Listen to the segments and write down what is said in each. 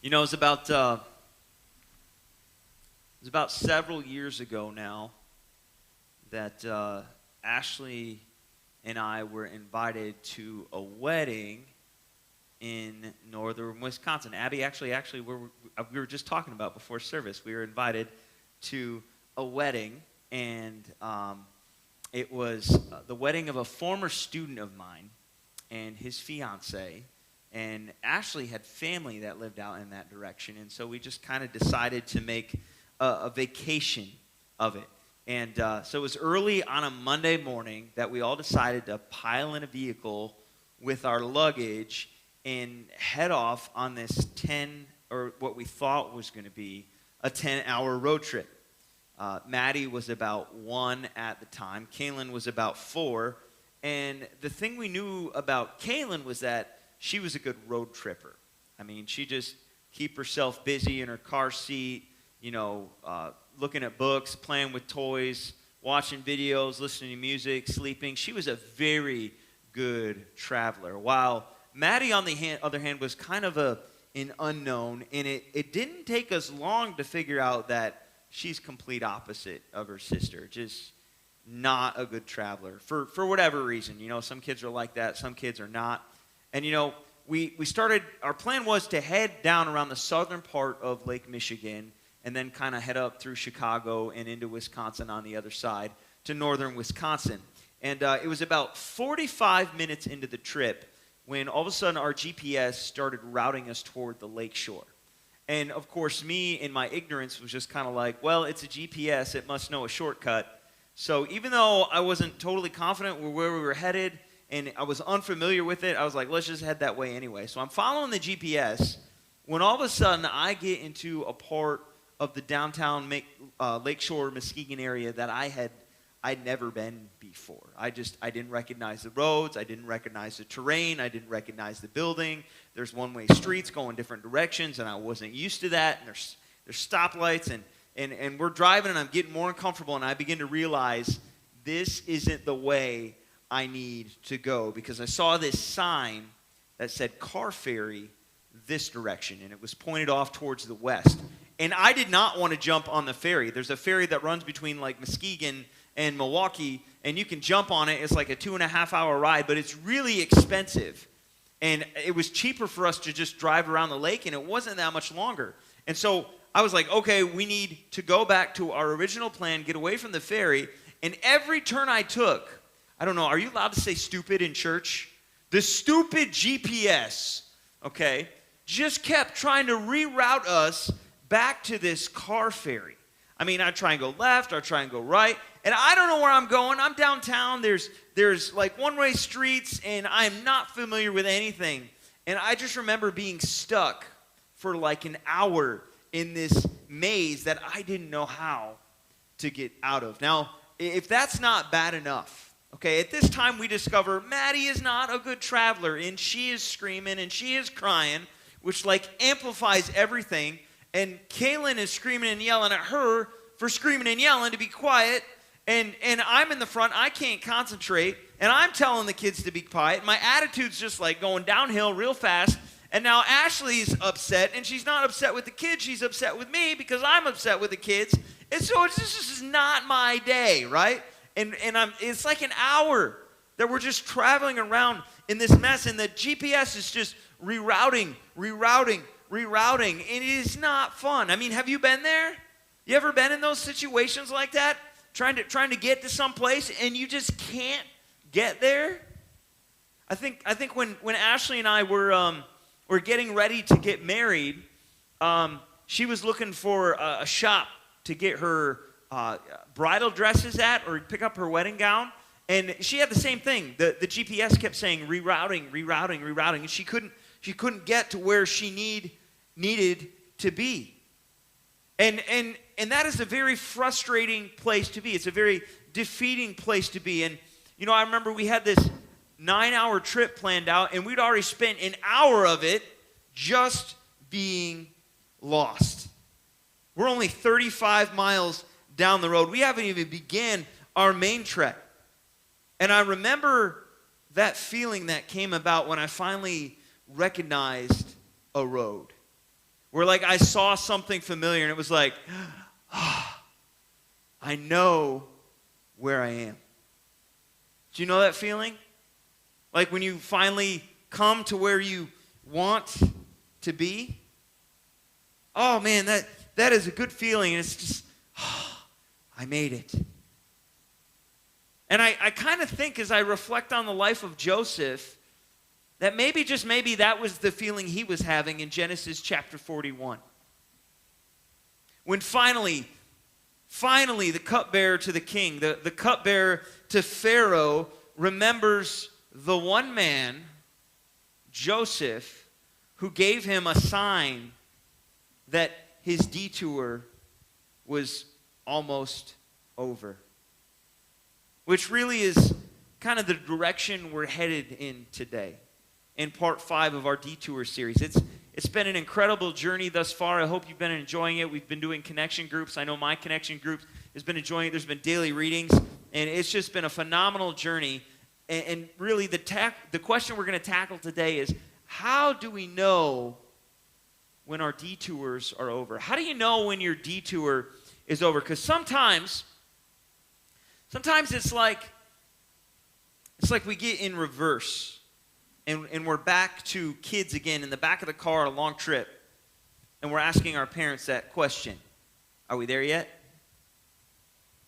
You know, it was about several years ago now that Ashley and I were invited to a wedding in northern Wisconsin. Abby, actually, we were just talking about before service. We were invited to a wedding, and it was the wedding of a former student of mine and his fiance. And Ashley had family that lived out in that direction, and so we just kind of decided to make a vacation of it. And so it was early on a Monday morning that we all decided to pile in a vehicle with our luggage and head off on this or what we thought was going to be a 10-hour road trip. Maddie was about 1 at the time. Kaylin was about 4. And the thing we knew about Kaylin was that she was a good road tripper. I mean, she just keep herself busy in her car seat, looking at books, playing with toys, watching videos, listening to music, sleeping. She was a very good traveler. While Maddie, on the other hand, was kind of an unknown, and it didn't take us long to figure out that she's complete opposite of her sister. Just not a good traveler for whatever reason. Some kids are like that, some kids are not. And we started, our plan was to head down around the southern part of Lake Michigan and then kind of head up through Chicago and into Wisconsin on the other side to northern Wisconsin. And it was about 45 minutes into the trip when all of a sudden our GPS started routing us toward the lake shore. And of course, me in my ignorance was just kind of like, well, it's a GPS, it must know a shortcut. So even though I wasn't totally confident where we were headed and I was unfamiliar with it, I was like, let's just head that way anyway. So I'm following the GPS when all of a sudden I get into a part of the downtown Lakeshore Muskegon area that I'd never been before. I didn't recognize the roads, I didn't recognize the terrain, I didn't recognize the building. There's one-way streets going different directions, and I wasn't used to that. And there's stoplights, and we're driving, and I'm getting more uncomfortable, and I begin to realize this isn't the way I need to go, because I saw this sign that said car ferry this direction, and it was pointed off towards the west. And I did not want to jump on the ferry. There's a ferry that runs between like Muskegon and Milwaukee, and you can jump on it. It's like a 2.5-hour ride, but it's really expensive. And it was cheaper for us to just drive around the lake, and it wasn't that much longer. And so I was like, okay, we need to go back to our original plan, get away from the ferry. And every turn I took, I don't know, are you allowed to say stupid in church? The stupid GPS, okay, just kept trying to reroute us back to this car ferry. I mean, I'd try and go left, I'd try and go right, and I don't know where I'm going. I'm downtown, there's like one-way streets, and I'm not familiar with anything. And I just remember being stuck for like an hour in this maze that I didn't know how to get out of. Now, if that's not bad enough, okay, at this time we discover Maddie is not a good traveler, and she is screaming and she is crying, which like amplifies everything. And Kaylin is screaming and yelling at her for screaming and yelling to be quiet. And I'm in the front. I can't concentrate. And I'm telling the kids to be quiet. My attitude's just like going downhill real fast. And now Ashley's upset. And she's not upset with the kids. She's upset with me because I'm upset with the kids. And so this is not my day, right? And it's like an hour that we're just traveling around in this mess. And the GPS is just rerouting. And it is not fun. I mean, have you been there? You ever been in those situations like that? Trying to get to some place and you just can't get there? I think when Ashley and I were getting ready to get married, she was looking for a shop to get her bridal dresses at or pick up her wedding gown. And she had the same thing. The GPS kept saying rerouting, and she couldn't get to where she needed to be. And that is a very frustrating place to be. It's a very defeating place to be. And, I remember we had this 9-hour trip planned out, and we'd already spent an hour of it just being lost. We're only 35 miles down the road. We haven't even begun our main trek. And I remember that feeling that came about when I finally recognized a road. Where like I saw something familiar and it was like, I know where I am. Do you know that feeling? Like when you finally come to where you want to be? Oh man, that is a good feeling. And it's just, I made it. And I kind of think as I reflect on the life of Joseph, that maybe, just maybe, that was the feeling he was having in Genesis chapter 41. When finally, the cupbearer to the king, the cupbearer to Pharaoh remembers the one man, Joseph, who gave him a sign that his detour was almost over. Which really is kind of the direction we're headed in today, in part 5 of our Detour series. It's been an incredible journey thus far. I hope you've been enjoying it. We've been doing connection groups. I know my connection group has been enjoying it. There's been daily readings, and it's just been a phenomenal journey. And really, the question we're going to tackle today is, how do we know when our detours are over? How do you know when your detour is over? Because sometimes it's like we get in reverse. And we're back to kids again in the back of the car, a long trip, and we're asking our parents that question. Are we there yet?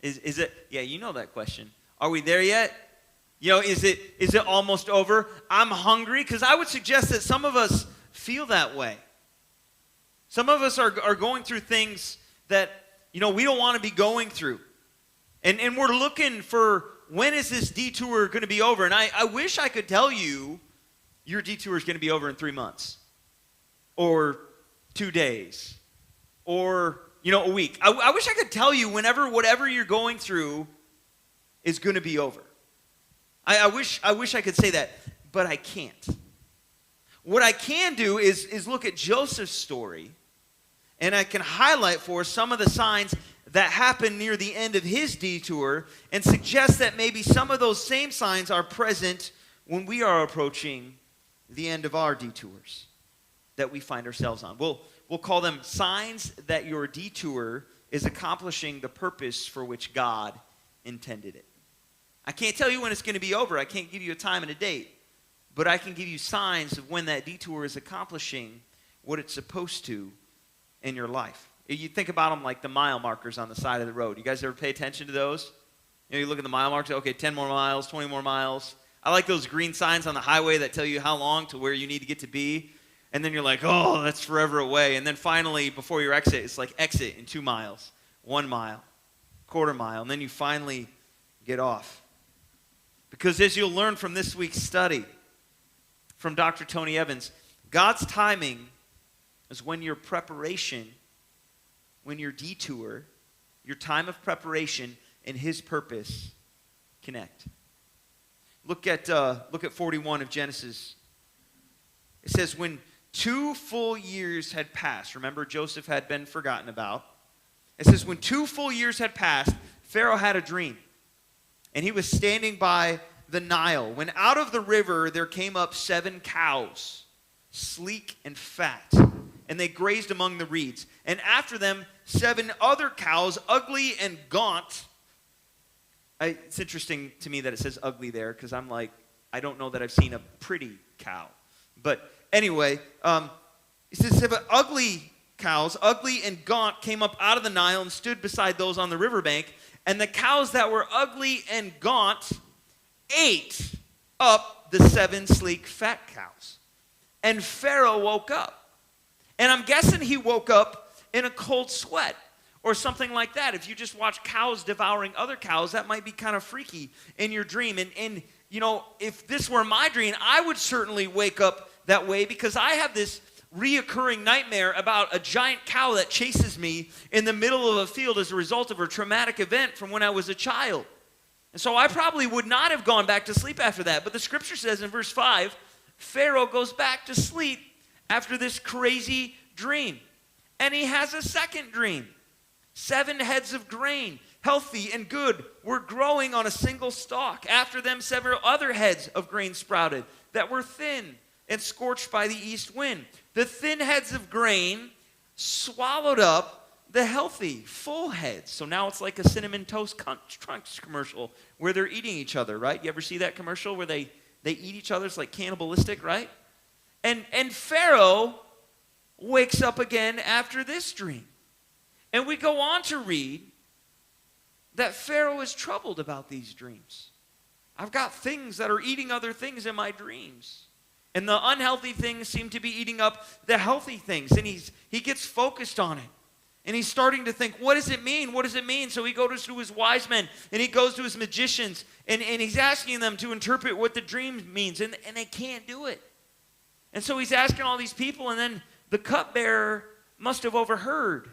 Is it? Yeah, you know that question. Are we there yet? You know, is it almost over? I'm hungry, because I would suggest that some of us feel that way. Some of us are going through things that, we don't want to be going through. And we're looking for, when is this detour going to be over? And I wish I could tell you your detour is going to be over in 3 months, or 2 days, or, a week. I wish I could tell you whatever you're going through is going to be over. I wish I could say that, but I can't. What I can do is look at Joseph's story, and I can highlight for us some of the signs that happened near the end of his detour, and suggest that maybe some of those same signs are present when we are approaching the end of our detours that we find ourselves on. We'll call them signs that your detour is accomplishing the purpose for which God intended it. I can't tell you when it's going to be over. I can't give you a time and a date. But I can give you signs of when that detour is accomplishing what it's supposed to in your life. You think about them like the mile markers on the side of the road. You guys ever pay attention to those? You look at the mile markers, okay, 10 more miles, 20 more miles. I like those green signs on the highway that tell you how long to where you need to get to be. And then you're like, oh, that's forever away. And then finally, before your exit, it's like exit in 2 miles, 1 mile, quarter mile. And then you finally get off. Because as you'll learn from this week's study from Dr. Tony Evans, God's timing is when your preparation, when your detour, your time of preparation and his purpose connect. Look at 41 of Genesis. It says, when 2 full years had passed, remember Joseph had been forgotten about. It says, when 2 full years had passed, Pharaoh had a dream. And he was standing by the Nile, when out of the river there came up 7 cows, sleek and fat, and they grazed among the reeds. And after them 7 other cows, ugly and gaunt. It's interesting to me that it says ugly there, because I'm like, I don't know that I've seen a pretty cow. But anyway, it says 7 ugly cows, ugly and gaunt, came up out of the Nile and stood beside those on the riverbank. And the cows that were ugly and gaunt ate up the 7 sleek fat cows. And Pharaoh woke up. And I'm guessing he woke up in a cold sweat or something like that. If you just watch cows devouring other cows, that might be kind of freaky in your dream. And if this were my dream, I would certainly wake up that way, because I have this reoccurring nightmare about a giant cow that chases me in the middle of a field as a result of a traumatic event from when I was a child. And so I probably would not have gone back to sleep after that. But the scripture says in verse 5, Pharaoh goes back to sleep after this crazy dream. And he has a second dream. 7 heads of grain, healthy and good, were growing on a single stalk. After them, several other heads of grain sprouted that were thin and scorched by the east wind. The thin heads of grain swallowed up the healthy, full heads. So now it's like a Cinnamon Toast Crunch commercial where they're eating each other, right? You ever see that commercial where they eat each other? It's like cannibalistic, right? And Pharaoh wakes up again after this dream. And we go on to read that Pharaoh is troubled about these dreams. I've got things that are eating other things in my dreams. And the unhealthy things seem to be eating up the healthy things. And he gets focused on it. And he's starting to think, what does it mean? What does it mean? So he goes to his wise men and he goes to his magicians and he's asking them to interpret what the dream means. And they can't do it. And so he's asking all these people, and then the cupbearer must have overheard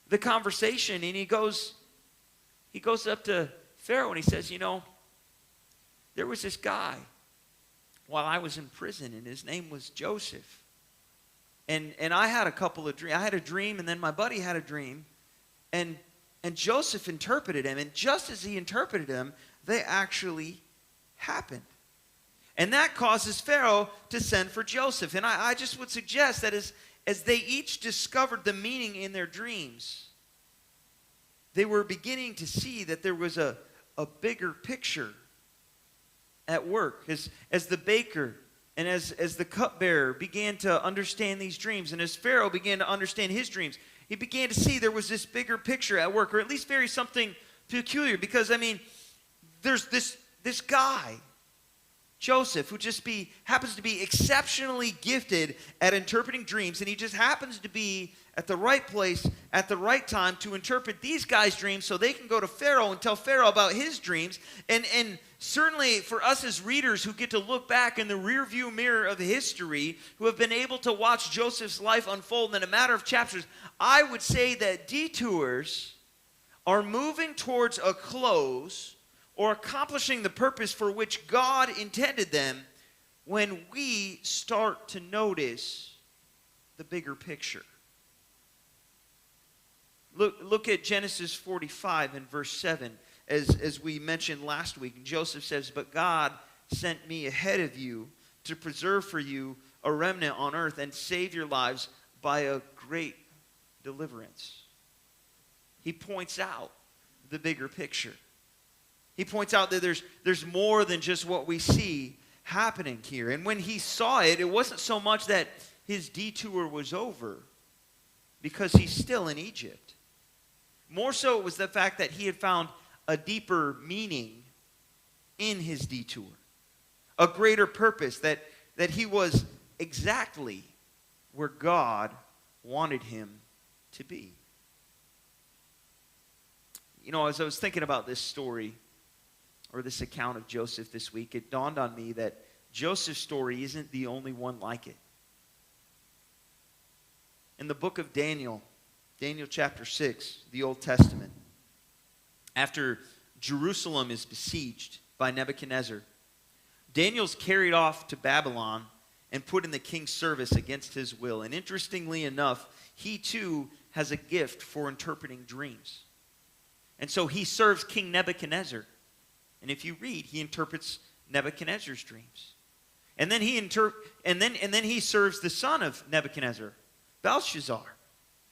the conversation. And he goes up to Pharaoh and he says, there was this guy while I was in prison, and his name was Joseph. And I had a couple of dreams. I had a dream, and then my buddy had a dream. And Joseph interpreted him. And just as he interpreted him, they actually happened. And that causes Pharaoh to send for Joseph. And I just would suggest that as they each discovered the meaning in their dreams, they were beginning to see that there was a bigger picture at work. As the baker and as the cupbearer began to understand these dreams, and as Pharaoh began to understand his dreams, he began to see there was this bigger picture at work, or at least very something peculiar. Because, there's this guy, Joseph, who happens to be exceptionally gifted at interpreting dreams, and he just happens to be at the right place at the right time to interpret these guys' dreams so they can go to Pharaoh and tell Pharaoh about his dreams. And certainly for us as readers who get to look back in the rearview mirror of history, who have been able to watch Joseph's life unfold in a matter of chapters, I would say that Detours are moving towards a close or accomplishing the purpose for which God intended them when we start to notice the bigger picture. Look at Genesis 45 and verse 7. As we mentioned last week, Joseph says, "But God sent me ahead of you to preserve for you a remnant on earth and save your lives by a great deliverance." He points out the bigger picture. He points out that there's more than just what we see happening here. And when he saw it, it wasn't so much that his detour was over, because he's still in Egypt. More so it was the fact that he had found a deeper meaning in his detour. A greater purpose, that he was exactly where God wanted him to be. As I was thinking about this story, or this account of Joseph this week, it dawned on me that Joseph's story isn't the only one like it. In the book of Daniel chapter 6, the Old Testament, after Jerusalem is besieged by Nebuchadnezzar, Daniel's carried off to Babylon and put in the king's service against his will. And interestingly enough, he too has a gift for interpreting dreams. And so he serves King Nebuchadnezzar. And if you read, he interprets Nebuchadnezzar's dreams. And then he serves the son of Nebuchadnezzar, Belshazzar.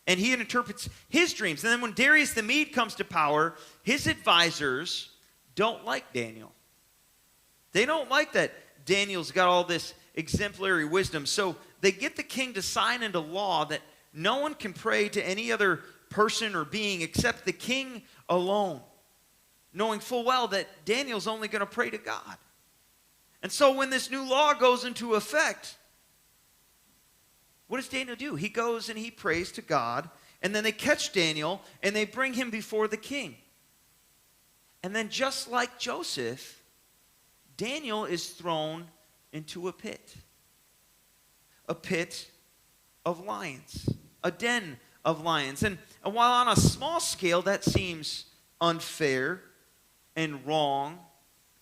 And he interprets his dreams. And then when Darius the Mede comes to power, his advisors don't like Daniel. They don't like that Daniel's got all this exemplary wisdom. So they get the king to sign into law that no one can pray to any other person or being except the king alone, knowing full well that Daniel's only going to pray to God. And so when this new law goes into effect, what does Daniel do? He goes and he prays to God, and then they catch Daniel and they bring him before the king. And then just like Joseph, Daniel is thrown into a pit of lions, a den of lions. And while on a small scale that seems unfair and wrong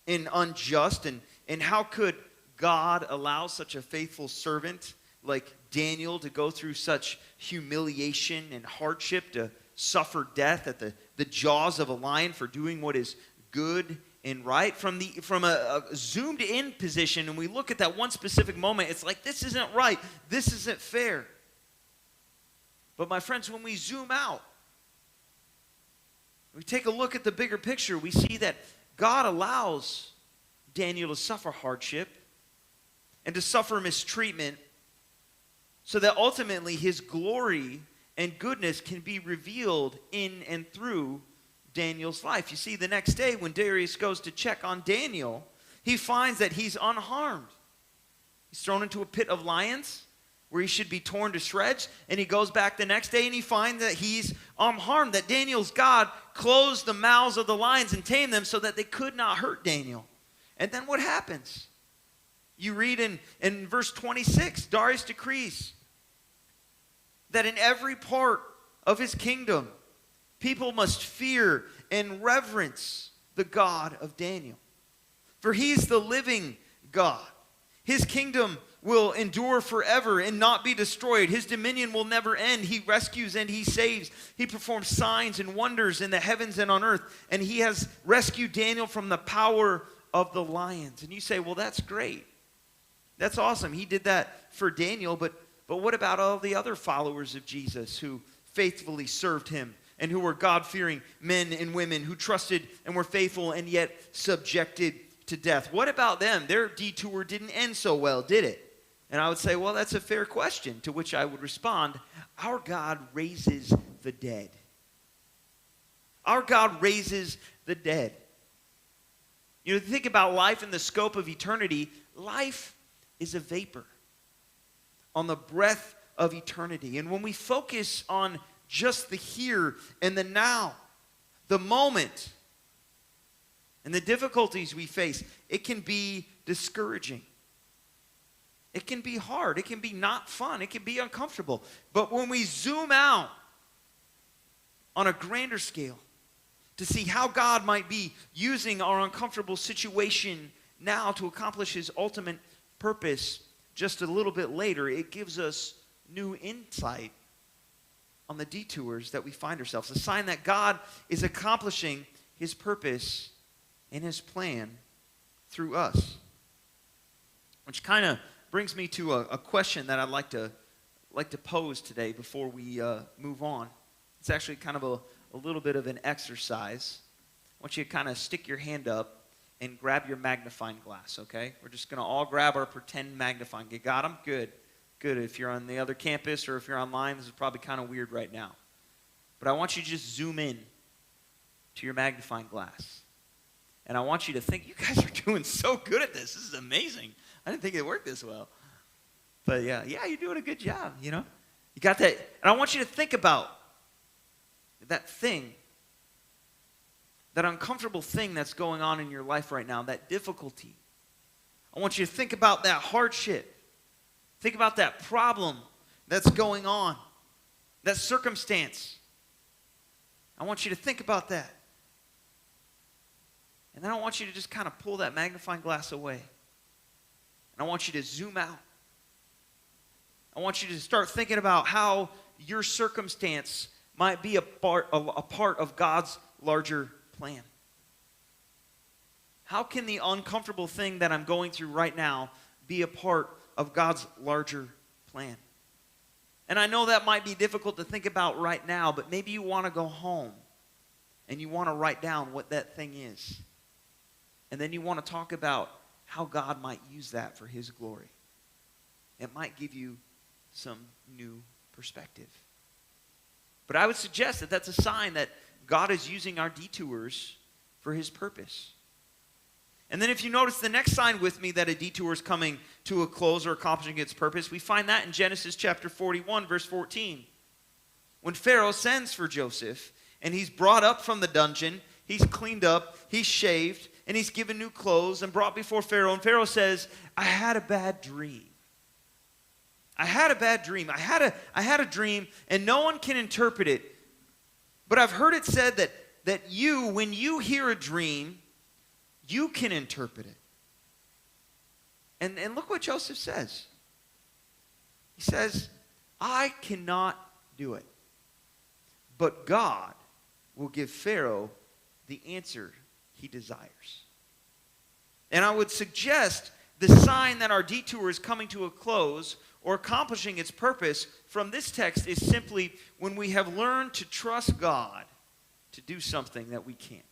and unjust, and how could God allow such a faithful servant like Daniel to go through such humiliation and hardship, to suffer death at the jaws of a lion for doing what is good and right? From a zoomed in position, and we look at that one specific moment, it's like, this isn't right, this isn't fair. But my friends, when we zoom out, we take a look at the bigger picture, we see that God allows Daniel to suffer hardship and to suffer mistreatment so that ultimately his glory and goodness can be revealed in and through Daniel's life. You see, the next day when Darius goes to check on Daniel, he finds that he's unharmed. He's thrown into a pit of lions where he should be torn to shreds, and he goes back the next day and he finds that he's unharmed, that Daniel's God closed the mouths of the lions and tamed them so that they could not hurt Daniel. And then what happens? You read in verse 26, Darius decrees that in every part of his kingdom, people must fear and reverence the God of Daniel. For he's the living God. His kingdom will endure forever and not be destroyed. His dominion will never end. He rescues and he saves. He performs signs and wonders in the heavens and on earth. And he has rescued Daniel from the power of the lions. And you say, well, that's great. That's awesome. He did that for Daniel, but what about all the other followers of Jesus who faithfully served him and who were God-fearing men and women who trusted and were faithful and yet subjected to death? What about them? Their detour didn't end so well, did it? And I would say, well, that's a fair question, to which I would respond, our God raises the dead. Our God raises the dead. You know, think about life in the scope of eternity. Life is a vapor on the breath of eternity. And when we focus on just the here and the now, the moment, and the difficulties we face, it can be discouraging. It can be hard. It can be not fun. It can be uncomfortable. But when we zoom out on a grander scale to see how God might be using our uncomfortable situation now to accomplish his ultimate purpose just a little bit later, it gives us new insight on the detours that we find ourselves. A sign that God is accomplishing his purpose and his plan through us. Which kind of brings me to a question that I'd like to pose today before we move on. It's actually kind of a little bit of an exercise. I want you to kind of stick your hand up and grab your magnifying glass, okay? We're just going to all grab our pretend magnifying. You got them? Good. Good. If you're on the other campus or if you're online, this is probably kind of weird right now. But I want you to just zoom in to your magnifying glass. And I want you to think, you guys are doing so good at this. This is amazing. I didn't think it worked this well. But yeah, you're doing a good job, you know? You got that. And I want you to think about that thing, that uncomfortable thing that's going on in your life right now, that difficulty. I want you to think about that hardship. Think about that problem that's going on, that circumstance. I want you to think about that. And then I want you to just kind of pull that magnifying glass away. And I want you to zoom out. I want you to start thinking about how your circumstance might be a part of God's larger plan. How can the uncomfortable thing that I'm going through right now be a part of God's larger plan? And I know that might be difficult to think about right now, but maybe you want to go home and you want to write down what that thing is. And then you want to talk about how God might use that for his glory. It might give you some new perspective. But I would suggest that that's a sign that God is using our detours for his purpose. And then if you notice the next sign with me that a detour is coming to a close or accomplishing its purpose, we find that in Genesis chapter 41, verse 14. When Pharaoh sends for Joseph and he's brought up from the dungeon, he's cleaned up, he's shaved, and he's given new clothes and brought before Pharaoh. And Pharaoh says, I had a bad dream. I had a bad dream. I had a dream, and no one can interpret it. But I've heard it said that you, when you hear a dream, you can interpret it. And look what Joseph says. He says, I cannot do it. But God will give Pharaoh the answer he desires. And I would suggest the sign that our detour is coming to a close or accomplishing its purpose from this text is simply when we have learned to trust God to do something that we can't.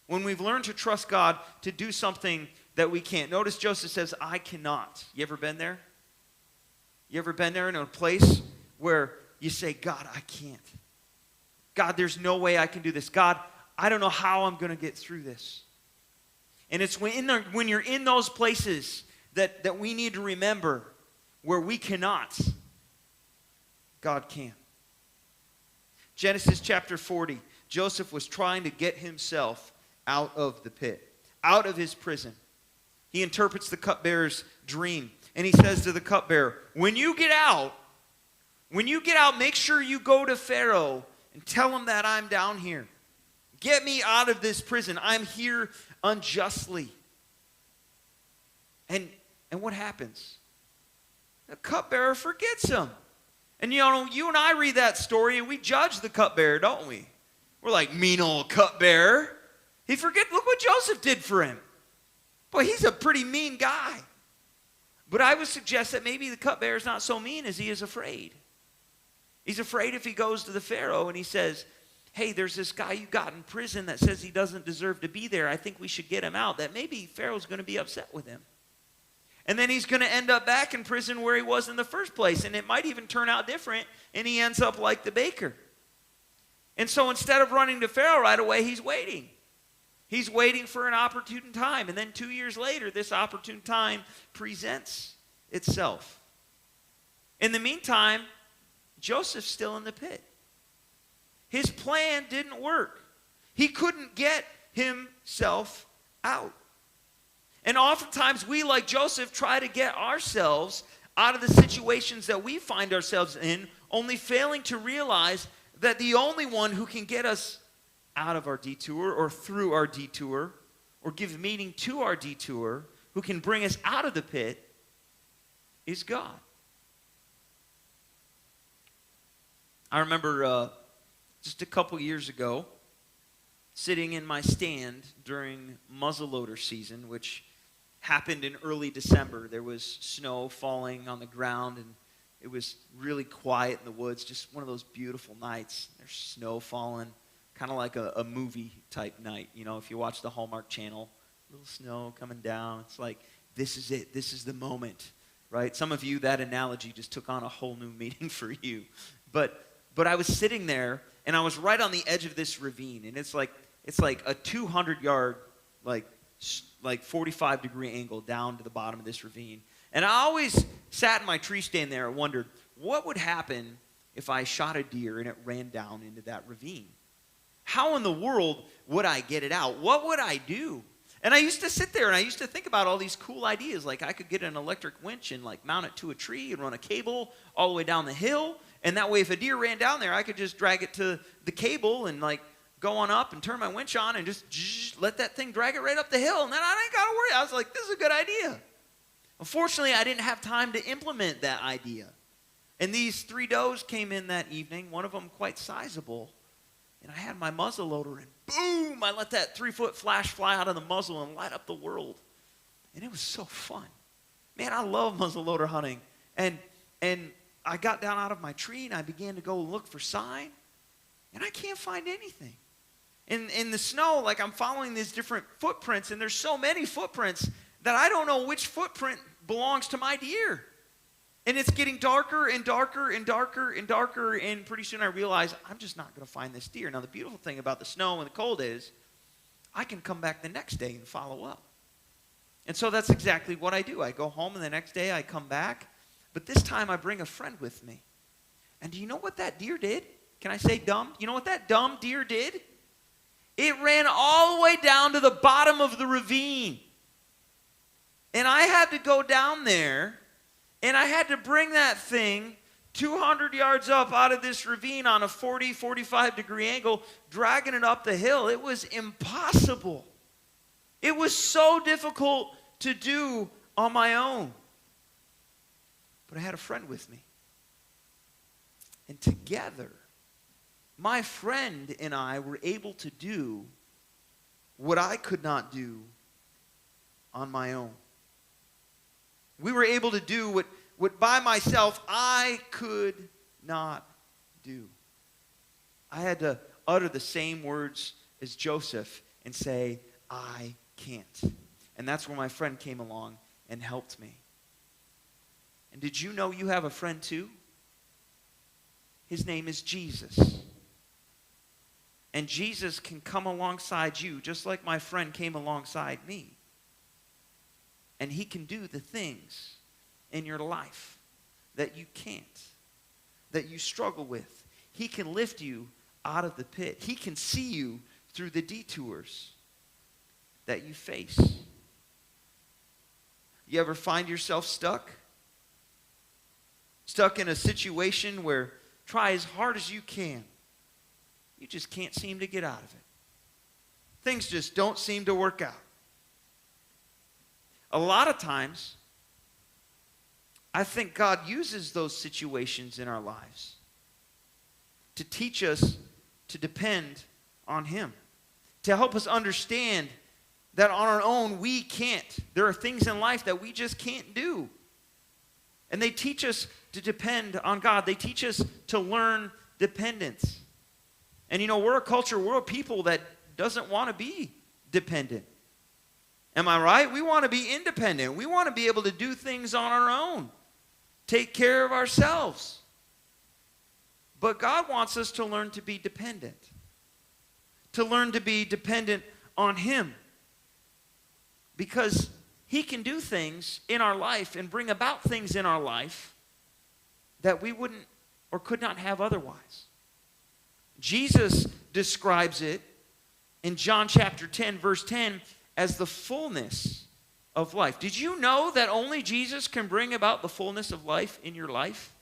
When we've learned to trust God to do something that we can't. Notice Joseph says, I cannot. You ever been there? You ever been there in a place where you say, God, I can't. God, there's no way I can do this. God, I don't know how I'm going to get through this. And it's when you're in those places that we need to remember where we cannot, God can. Genesis chapter 40, Joseph was trying to get himself out of the pit, out of his prison. He interprets the cupbearer's dream, and he says to the cupbearer, when you get out, make sure you go to Pharaoh and tell him that I'm down here. Get me out of this prison. I'm here unjustly. And what happens? The cupbearer forgets him. And you know, you and I read that story and we judge the cupbearer, don't we? We're like, mean old cupbearer. Look what Joseph did for him. Boy, he's a pretty mean guy. But I would suggest that maybe the cupbearer is not so mean as he is afraid. He's afraid if he goes to the Pharaoh and he says, hey, there's this guy you got in prison that says he doesn't deserve to be there. I think we should get him out. That maybe Pharaoh's going to be upset with him. And then he's going to end up back in prison where he was in the first place. And it might even turn out different, and he ends up like the baker. And so instead of running to Pharaoh right away, he's waiting. He's waiting for an opportune time. And then 2 years later, this opportune time presents itself. In the meantime, Joseph's still in the pit. His plan didn't work. He couldn't get himself out. And oftentimes we, like Joseph, try to get ourselves out of the situations that we find ourselves in, only failing to realize that the only one who can get us out of our detour or through our detour or give meaning to our detour, who can bring us out of the pit, is God. I remember just a couple years ago, sitting in my stand during muzzleloader season, which happened in early December. There was snow falling on the ground, and it was really quiet in the woods, just one of those beautiful nights. There's snow falling, kind of like a movie-type night. You know, if you watch the Hallmark Channel, little snow coming down. It's like, this is it. This is the moment, right? Some of you, that analogy just took on a whole new meaning for you. But I was sitting there, and I was right on the edge of this ravine, and it's like a 200-yard, like 45-degree angle down to the bottom of this ravine. And I always sat in my tree stand there and wondered, what would happen if I shot a deer and it ran down into that ravine? How in the world would I get it out? What would I do? And I used to sit there and I used to think about all these cool ideas. Like I could get an electric winch and like mount it to a tree and run a cable all the way down the hill. And that way if a deer ran down there, I could just drag it to the cable and like go on up and turn my winch on and just let that thing drag it right up the hill. And then I didn't got to worry. I was like, this is a good idea. Unfortunately, I didn't have time to implement that idea. And these 3 does came in that evening, one of them quite sizable. And I had my muzzle loader, and boom, I let that 3-foot flash fly out of the muzzle and light up the world. And it was so fun. Man, I love muzzle loader hunting. And I got down out of my tree, and I began to go look for sign. And I can't find anything. In the snow, like I'm following these different footprints, and there's so many footprints that I don't know which footprint belongs to my deer. And it's getting darker and darker and darker and darker, and pretty soon I realize I'm just not going to find this deer. Now, the beautiful thing about the snow and the cold is I can come back the next day and follow up. And so that's exactly what I do. I go home, and the next day I come back, but this time I bring a friend with me. And do you know what that deer did? Can I say dumb? You know what that dumb deer did? It ran all the way down to the bottom of the ravine. And I had to go down there, and I had to bring that thing 200 yards up out of this ravine on a 45-degree angle, dragging it up the hill. It was impossible. It was so difficult to do on my own. But I had a friend with me. And together, my friend and I were able to do what I could not do on my own. We were able to do what by myself I could not do. I had to utter the same words as Joseph and say, I can't. And that's where my friend came along and helped me. And did you know you have a friend too? His name is Jesus. And Jesus can come alongside you just like my friend came alongside me. And he can do the things in your life that you can't, that you struggle with. He can lift you out of the pit. He can see you through the detours that you face. You ever find yourself stuck? Stuck in a situation where try as hard as you can. You just can't seem to get out of it. Things just don't seem to work out. A lot of times, I think God uses those situations in our lives to teach us to depend on Him, to help us understand that on our own we can't. There are things in life that we just can't do. And they teach us to depend on God. They teach us to learn dependence. And we're a culture, we're a people that doesn't want to be dependent. Am I right? We want to be independent. We want to be able to do things on our own. Take care of ourselves. But God wants us to learn to be dependent. To learn to be dependent on Him. Because He can do things in our life and bring about things in our life that we wouldn't or could not have otherwise. Jesus describes it in John chapter 10, verse 10, as the fullness of life. Did you know that only Jesus can bring about the fullness of life in your life?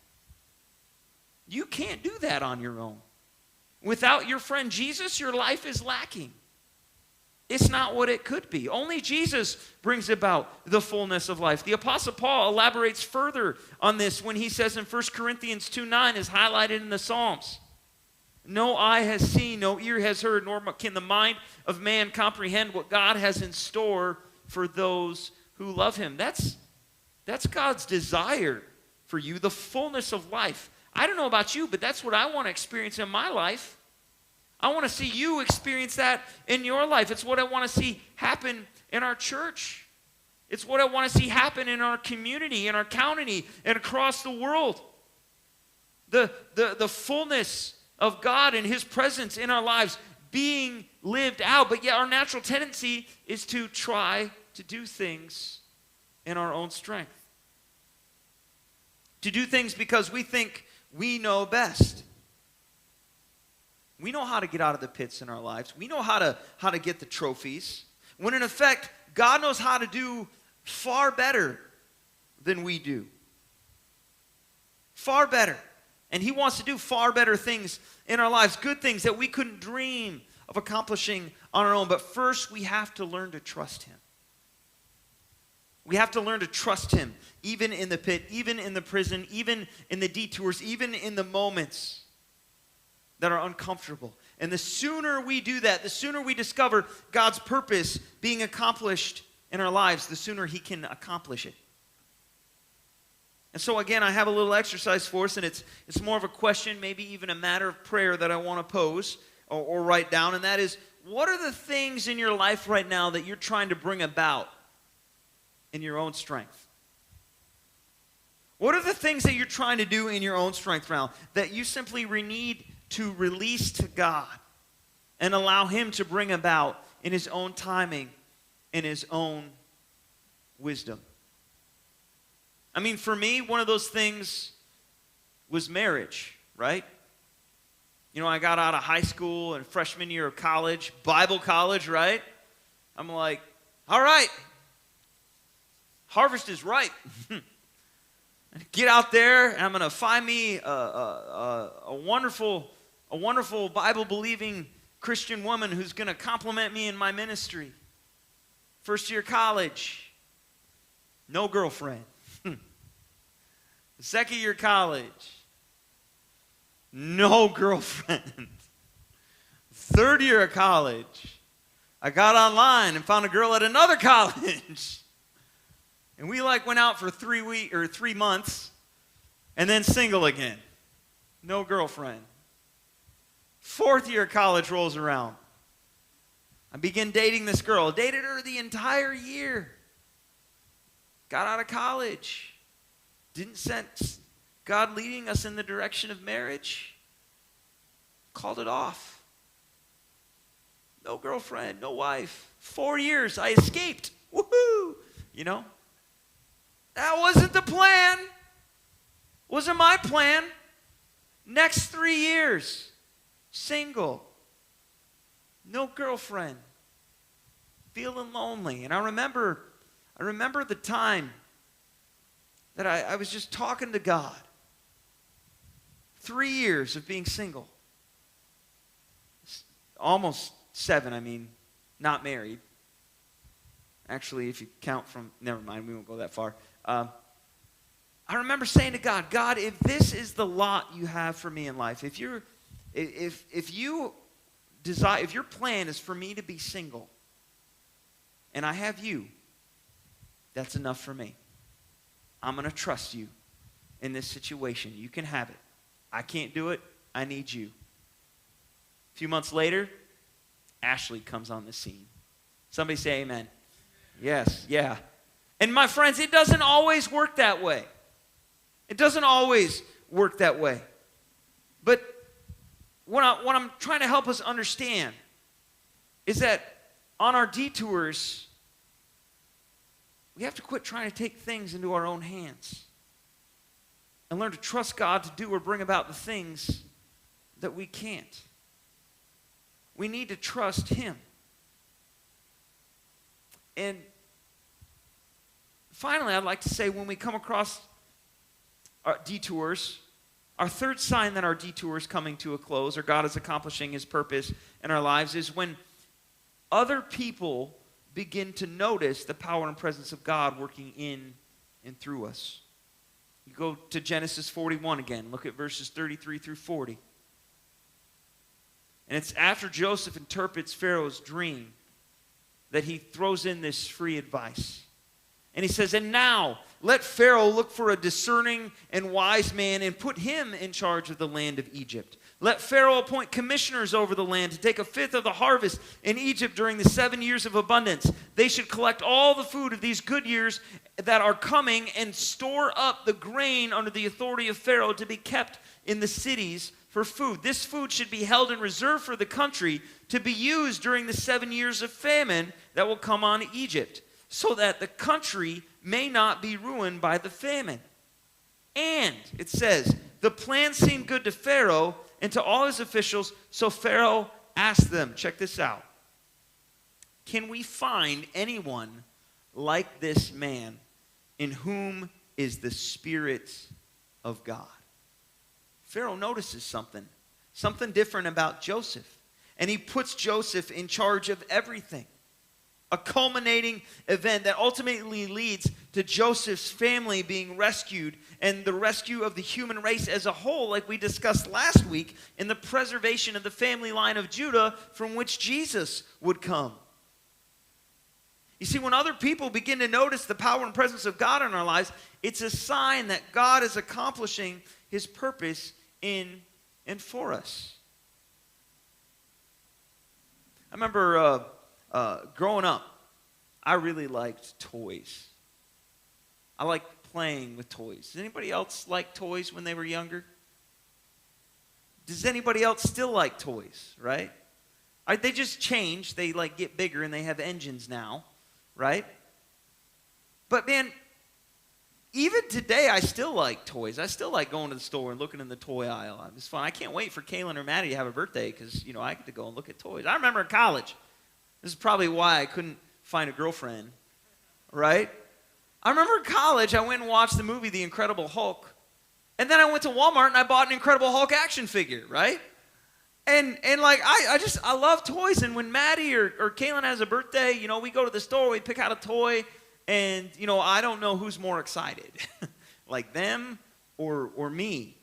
You can't do that on your own. Without your friend Jesus, your life is lacking. It's not what it could be. Only Jesus brings about the fullness of life. The Apostle Paul elaborates further on this when he says in 1 Corinthians 2:9, is highlighted in the Psalms, no eye has seen, no ear has heard, nor can the mind of man comprehend what God has in store for those who love Him. That's God's desire for you, the fullness of life. I don't know about you, but that's what I want to experience in my life. I want to see you experience that in your life. It's what I want to see happen in our church. It's what I want to see happen in our community, in our county, and across the world. The fullness of God and His presence in our lives being lived out. But yet our natural tendency is to try to do things in our own strength. To do things because we think we know best. We know how to get out of the pits in our lives. We know how to get the trophies. When in effect, God knows how to do far better than we do. Far better. And He wants to do far better things in our lives. Good things that we couldn't dream of accomplishing on our own. But first, we have to learn to trust Him. We have to learn to trust Him, even in the pit, even in the prison, even in the detours, even in the moments that are uncomfortable. And the sooner we do that, the sooner we discover God's purpose being accomplished in our lives, the sooner He can accomplish it. And so again, I have a little exercise for us, and it's more of a question, maybe even a matter of prayer that I want to pose or write down, and that is, what are the things in your life right now that you're trying to bring about in your own strength? What are the things that you're trying to do in your own strength now that you simply need to release to God and allow Him to bring about in His own timing, in His own wisdom? I mean, for me, one of those things was marriage, right? I got out of high school and freshman year of college, Bible college, right? I'm like, all right, harvest is ripe. Get out there, and I'm going to find me a wonderful Bible-believing Christian woman who's going to compliment me in my ministry. First year college, no girlfriend. Second year college, no girlfriend. Third year of college, I got online and found a girl at another college. And we like went out for 3 months and then single again. No girlfriend. 4th year of college rolls around. I begin dating this girl. Dated her the entire year. Got out of college. Didn't sense God leading us in the direction of marriage. Called it off. No girlfriend, no wife. 4 years, I escaped. Woohoo! You know? That wasn't the plan. Wasn't my plan. Next 3 years, single. No girlfriend. Feeling lonely. And I remember the time that I was just talking to God. 3 years of being single. Almost 7, not married. Actually, if you count from, never mind, we won't go that far. I remember saying to God, God, if this is the lot you have for me in life, if your plan is for me to be single, and I have you, that's enough for me. I'm going to trust you in this situation. You can have it. I can't do it. I need you. A few months later, Ashley comes on the scene. Somebody say amen. Yes, yeah. And my friends, it doesn't always work that way. It doesn't always work that way. But what I'm trying to help us understand is that on our detours, we have to quit trying to take things into our own hands and learn to trust God to do or bring about the things that we can't. We need to trust Him. And finally, I'd like to say when we come across our detours, our third sign that our detour is coming to a close, or God is accomplishing His purpose in our lives, is when other people begin to notice the power and presence of God working in and through us. You go to Genesis 41 again. Look at verses 33 through 40. And it's after Joseph interprets Pharaoh's dream that he throws in this free advice. And he says, and now let Pharaoh look for a discerning and wise man and put him in charge of the land of Egypt. Let Pharaoh appoint commissioners over the land to take 1/5 of the harvest in Egypt during the 7 years of abundance. They should collect all the food of these good years that are coming and store up the grain under the authority of Pharaoh to be kept in the cities for food. This food should be held in reserve for the country to be used during the 7 years of famine that will come on Egypt, so that the country may not be ruined by the famine. And, it says, the plan seemed good to Pharaoh and to all his officials, so Pharaoh asked them, check this out, can we find anyone like this man in whom is the Spirit of God? Pharaoh notices something different about Joseph. And he puts Joseph in charge of everything. A culminating event that ultimately leads to Joseph's family being rescued and the rescue of the human race as a whole, like we discussed last week, in the preservation of the family line of Judah from which Jesus would come. You see, when other people begin to notice the power and presence of God in our lives, it's a sign that God is accomplishing His purpose in and for us. I remember growing up, I really liked toys. I liked playing with toys. Does anybody else like toys when they were younger? Does anybody else still like toys, right? They just change. They get bigger and they have engines now, right? But man, even today I still like toys. I still like going to the store and looking in the toy aisle. It's fun. I can't wait for Kaylin or Maddie to have a birthday because, I get to go and look at toys. I remember in college, this is probably why I couldn't find a girlfriend, right? I remember in college, I went and watched the movie The Incredible Hulk. And then I went to Walmart and I bought an Incredible Hulk action figure, right? And I love toys. And when Maddie or Kaylin has a birthday, we go to the store, we pick out a toy, and, I don't know who's more excited, like them or me.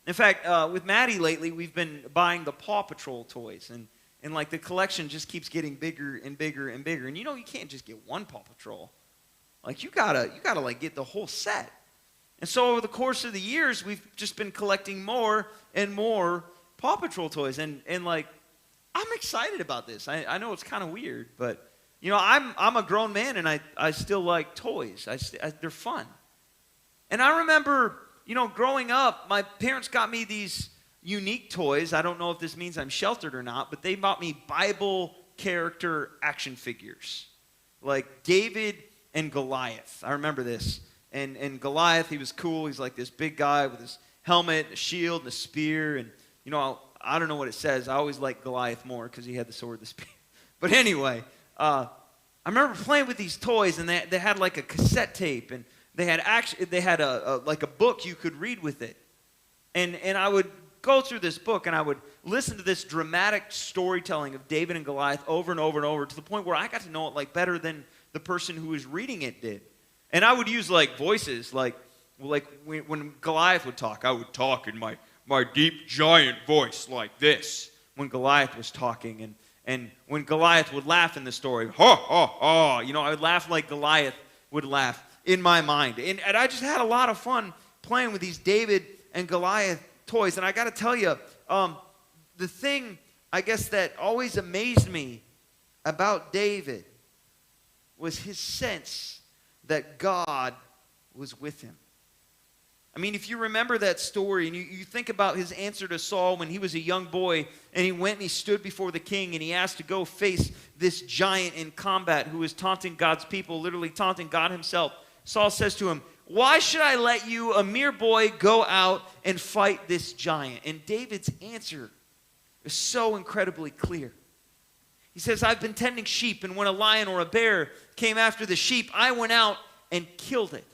In fact, with Maddie lately, we've been buying the Paw Patrol toys, and the collection just keeps getting bigger and bigger and bigger. And you can't just get one Paw Patrol. Like, you gotta like get the whole set. And so over the course of the years, we've just been collecting more and more Paw Patrol toys. And like, I'm excited about this. I know it's kind of weird, but, you know, I'm a grown man, and I still like toys. They're fun. And I remember, you know, growing up, my parents got me these unique toys. I don't know if this means I'm sheltered or not, but they bought me Bible character action figures, like David and Goliath. I remember this. And Goliath, he was cool. He's like this big guy with his helmet, a shield, and a spear. And, you know, I don't know what it says. I always liked Goliath more because he had the sword, the spear. But anyway, I remember playing with these toys, and they had like a cassette tape, and they had like a book you could read with it. And I would go through this book, and I would listen to this dramatic storytelling of David and Goliath over and over and over, to the point where I got to know it like better than the person who was reading it did. And I would use like voices, like when Goliath would talk, I would talk in my deep giant voice like this when Goliath was talking. And when Goliath would laugh in the story, ha, ha, ha, you know, I would laugh like Goliath would laugh in my mind. And I just had a lot of fun playing with these David and Goliath toys. And I got to tell you, the thing, I guess, that always amazed me about David was his sense that God was with him. I mean, if you remember that story, and you think about his answer to Saul when he was a young boy, and he went and he stood before the king, and he asked to go face this giant in combat who was taunting God's people, literally taunting God himself. Saul says to him, "Why should I let you, a mere boy, go out and fight this giant?" And David's answer is so incredibly clear. He says, "I've been tending sheep, and when a lion or a bear came after the sheep, I went out and killed it.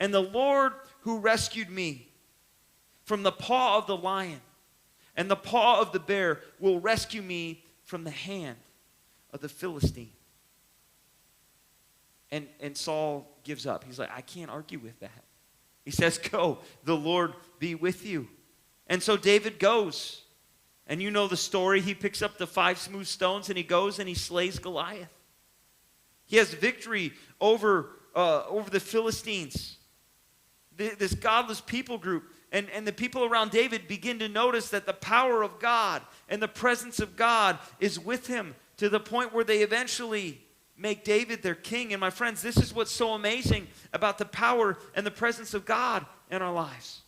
And the Lord who rescued me from the paw of the lion and the paw of the bear will rescue me from the hand of the Philistine." And Saul gives up. He's like, "I can't argue with that." He says, "Go, the Lord be with you." And so David goes. And you know the story. He picks up the 5 smooth stones, and he goes and he slays Goliath. He has victory over the Philistines, this godless people group. And the people around David begin to notice that the power of God and the presence of God is with him, to the point where they eventually make David their king. And my friends, this is what's so amazing about the power and the presence of God in our lives.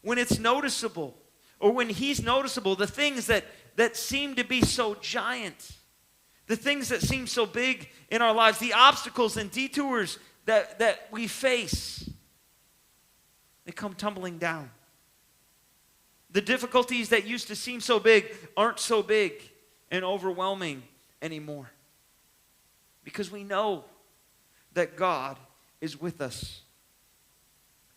When it's noticeable, or when he's noticeable, the things that seem to be so giant, the things that seem so big in our lives, the obstacles and detours that we face, they come tumbling down. The difficulties that used to seem so big aren't so big and overwhelming anymore, because we know that God is with us.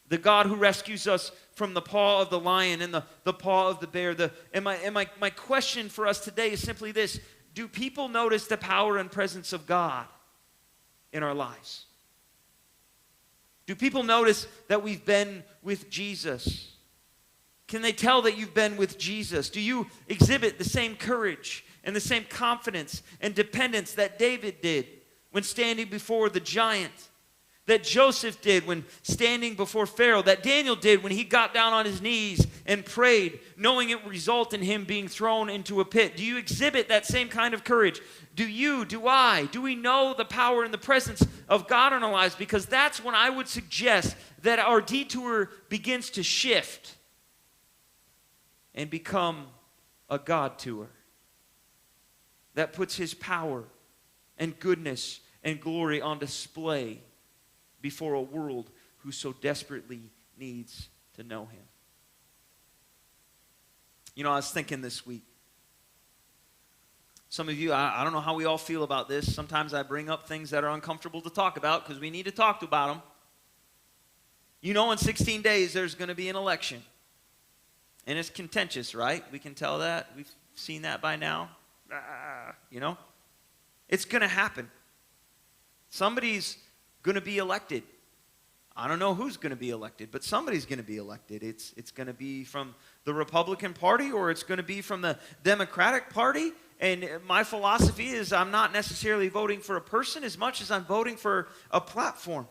The God who rescues us from the paw of the lion and the paw of the bear. My question for us today is simply this: do people notice the power and presence of God in our lives? Do people notice that we've been with Jesus? Can they tell that you've been with Jesus? Do you exhibit the same courage and the same confidence and dependence that David did when standing before the giant, that Joseph did when standing before Pharaoh, that Daniel did when he got down on his knees and prayed, knowing it would result in him being thrown into a pit? Do you exhibit that same kind of courage? Do you, do I, do we know the power and the presence of God in our lives? Because that's when I would suggest that our detour begins to shift and become a God tour that puts his power and goodness and glory on display before a world who so desperately needs to know him. You know, I was thinking this week, some of you, I don't know how we all feel about this. Sometimes I bring up things that are uncomfortable to talk about because we need to talk about them. You know, in 16 days, there's going to be an election. And it's contentious, right? We can tell that. We've seen that by now. You know? It's going to happen. Somebody's going to be elected. I don't know who's going to be elected, but somebody's going to be elected. It's going to be from the Republican Party, or it's going to be from the Democratic Party, And my philosophy is I'm not necessarily voting for a person as much as I'm voting for a platform.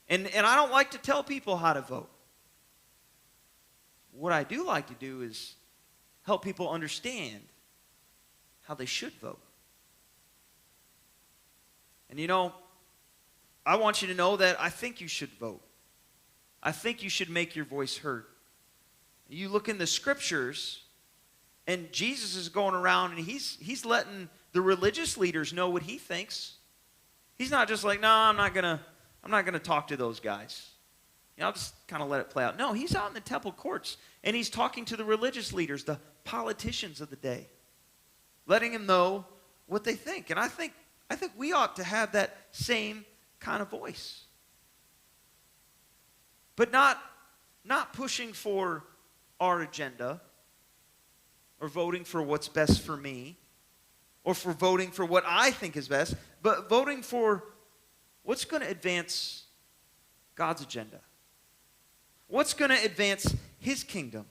And I don't like to tell people how to vote. What I do like to do is help people understand how they should vote. And I want you to know that I think you should vote. I think you should make your voice heard. You look in the scriptures, and Jesus is going around and he's letting the religious leaders know what he thinks. He's not just like, no, I'm not gonna talk to those guys. I'll just kind of let it play out. No, he's out in the temple courts, and he's talking to the religious leaders, the politicians of the day, letting them know what they think. And I think we ought to have that same kind of voice. But not pushing for our agenda, or voting for what's best for me, or for voting for what I think is best, but voting for what's going to advance God's agenda. What's going to advance his kingdom.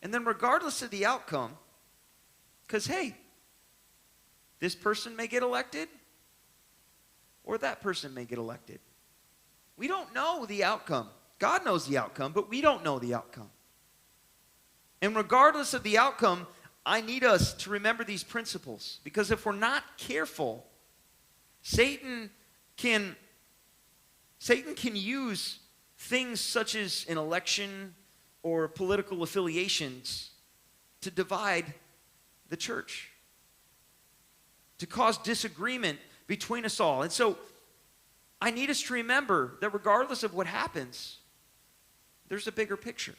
And then regardless of the outcome, because hey, this person may get elected, or that person may get elected. We don't know the outcome. God knows the outcome, but we don't know the outcome. And regardless of the outcome, I need us to remember these principles. Because if we're not careful, Satan can use things such as an election or political affiliations to divide the church, to cause disagreement between us all. And so I need us to remember that regardless of what happens, there's a bigger picture.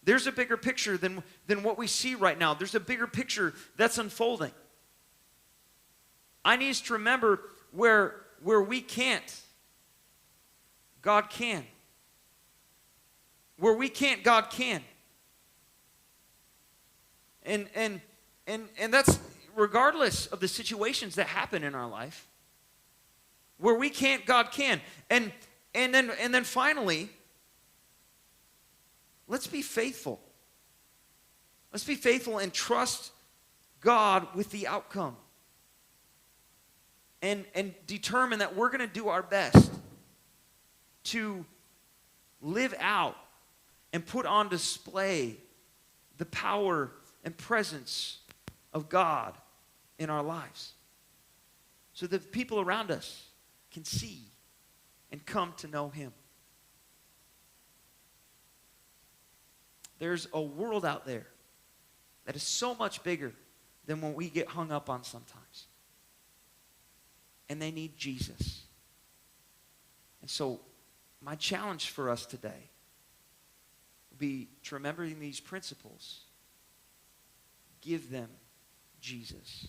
There's a bigger picture than what we see right now. There's a bigger picture that's unfolding. I need us to remember where we can't, God can. Where we can't, God can. And that's regardless of the situations that happen in our life. Where we can't, God can. And then finally, let's be faithful. Let's be faithful and trust God with the outcome. And determine that we're going to do our best to live out and put on display the power and presence of God in our lives, so that the people around us can see and come to know him. There's a world out there that is so much bigger than what we get hung up on sometimes. And they need Jesus. And so my challenge for us today would be to remembering these principles. Give them Jesus.